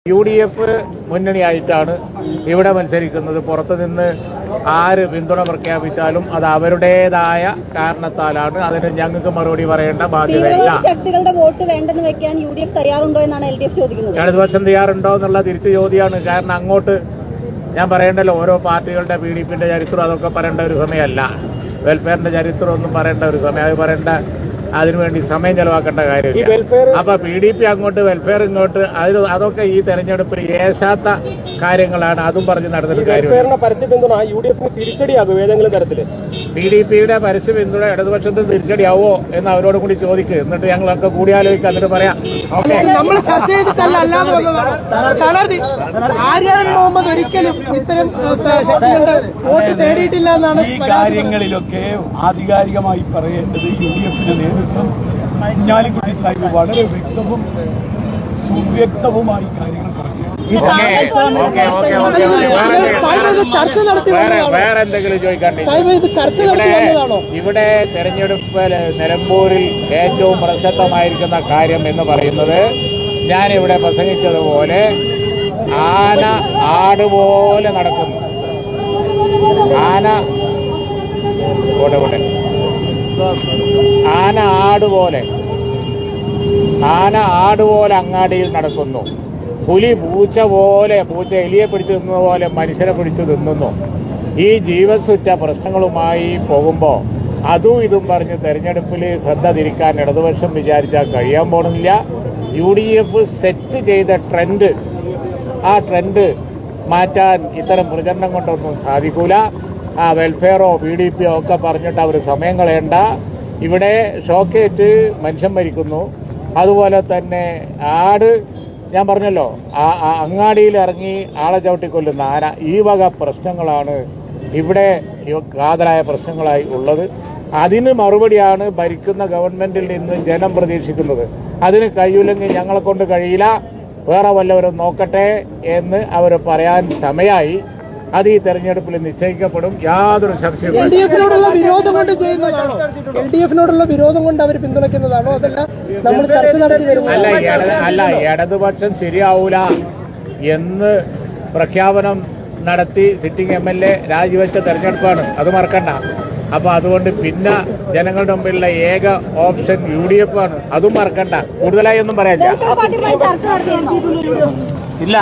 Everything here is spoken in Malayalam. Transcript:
UDF മുന്നണിയായിട്ടാണ് ഇവിടെ മത്സരിക്കുന്നത്. പുറത്തുനിന്ന് ആര് പിന്തുണ പ്രഖ്യാപിച്ചാലും അത് അവരുടേതായ കാരണത്താലാണ്. അതിന് ഞങ്ങൾക്ക് മറുപടി പറയേണ്ട ബാധ്യതയില്ല. ശക്തികളുടെ വോട്ട് വേണ്ടെന്ന് വെക്കാൻ UDF തയ്യാറുണ്ടോ എന്നാണ് LDF ചോദിക്കുന്നത്. ഇടതുപക്ഷം തയ്യാറുണ്ടോ എന്നുള്ള തിരിച്ചു ചോദ്യമാണ്. കാരണം അങ്ങോട്ട് ഞാൻ പറയേണ്ടല്ലോ, ഓരോ പാർട്ടികളുടെ PDPന്റെ ചരിത്രം അതൊക്കെ പറയേണ്ട ഒരു സമയമല്ല. വെൽഫെയറിന്റെ ചരിത്രം ഒന്നും പറയേണ്ട ഒരു സമയം, അത് പറയേണ്ട, അതിനുവേണ്ടി സമയം ചെലവാക്കേണ്ട കാര്യമില്ല. അപ്പൊ PDP അങ്ങോട്ട്, വെൽഫെയർ ഇങ്ങോട്ട്, അതൊക്കെ ഈ തെരഞ്ഞെടുപ്പിൽ ഏശാത്ത കാര്യങ്ങളാണ്. അതും പറഞ്ഞ് നടന്നിട്ട് കാര്യമില്ല. PDPയുടെ പരസ്യ പിന്തുണ ഇടതുപക്ഷത്തിന് തിരിച്ചടിയാവോ എന്ന് അവരോട് കൂടി ചോദിക്കുക. എന്നിട്ട് ഞങ്ങളൊക്കെ കൂടിയാലോചിക്കുക, എന്നിട്ട് പറയാം. നമ്മൾ ചർച്ച ചെയ്തിട്ടല്ല, അല്ലാതെ സ്ഥാനാർത്ഥി ആര്യാടൻ മുഹമ്മദ് ഒരിക്കലും ഇത്തരം ശക്തികളുടെ വോട്ട് തേടിയിട്ടില്ല എന്നാണ്. ഈ കാര്യങ്ങളിലൊക്കെ ആധികാരികമായി പറയേണ്ടത് UDFന്റെ നേതൃത്വം കുഞ്ഞാലിക്കുട്ടി സാഹിബ് വളരെ വ്യക്തവും സുവ്യക്തവുമായി കാര്യങ്ങൾ പറഞ്ഞു. വേറെ എന്തെങ്കിലും ചോദിക്കാണ്ട് ഇവിടെ തെരഞ്ഞെടുപ്പ് നിലമ്പൂരിൽ ഏറ്റവും പ്രസക്തമായിരിക്കുന്ന കാര്യം എന്ന് പറയുന്നത്, ഞാനിവിടെ പ്രസംഗിച്ചതുപോലെ ആന ആടുപോലെ നടക്കുന്നു. ആന ആടുപോലെ അങ്ങാടിയിൽ നടക്കുന്നു. പുലി പൂച്ച എലിയെ പിടിച്ചു തിന്നുന്ന പോലെ മനുഷ്യനെ പിടിച്ചു തിന്നുന്നു. ഈ ജീവസുറ്റ പ്രശ്നങ്ങളുമായി പോകുമ്പോൾ അതും ഇതും പറഞ്ഞ് തെരഞ്ഞെടുപ്പിൽ ശ്രദ്ധ തിരിക്കാൻ ഇടതുപക്ഷം വിചാരിച്ചാൽ കഴിയാൻ പോകുന്നില്ല. UDF സെറ്റ് ചെയ്ത ട്രെൻഡ്, ആ ട്രെൻഡ് മാറ്റാൻ ഇത്തരം പ്രചരണം കൊണ്ടൊന്നും സാധിക്കൂല. വെൽഫെയറോ PDPയോ ഒക്കെ പറഞ്ഞിട്ട് അവർ സമയം കളയണ്ട. ഇവിടെ ഷോക്കേറ്റ് മനുഷ്യൻ മരിക്കുന്നു. അതുപോലെ തന്നെ ഞാൻ പറഞ്ഞല്ലോ, അങ്ങാടിയിൽ ഇറങ്ങി ആളെ ചവിട്ടിക്കൊല്ലുന്ന ആന, ഈ വക പ്രശ്നങ്ങളാണ് ഇവിടെ കാതലായ പ്രശ്നങ്ങളായി ഉള്ളത്. അതിന് മറുപടിയാണ് ഭരിക്കുന്ന ഗവൺമെന്റിൽ നിന്ന് ജനം പ്രതീക്ഷിക്കുന്നത്. അതിന് കഴിയില്ലെങ്കിൽ ഞങ്ങളെ കൊണ്ട് കഴിയില്ല, വേറെ വല്ലവരും നോക്കട്ടെ എന്ന് അവർ പറയാൻ സമയമായി. അത് ഈ തെരഞ്ഞെടുപ്പിൽ നിശ്ചയിക്കപ്പെടും, യാതൊരു സംശയവും. LDFനോടുള്ള വിരോധം കൊണ്ട് അവർ പിന്തുണയ്ക്കുന്നതാണോ, അതല്ല നമ്മൾ ചർച്ച നടത്തി വരുന്നത്? അല്ല, ഇടതുപക്ഷം ശരിയാവൂല എന്ന് പ്രഖ്യാപനം നടത്തി സിറ്റിംഗ് MLA രാജിവെച്ച തെരഞ്ഞെടുപ്പാണ്, അത് മറക്കണ്ട. അപ്പൊ അതുകൊണ്ട് പിന്നെ ജനങ്ങളുടെ മുമ്പിലുള്ള ഏക ഓപ്ഷൻ UDF ആണ്, അതും മറക്കണ്ട. കൂടുതലായി ഒന്നും പറയാനില്ല. ഇല്ല.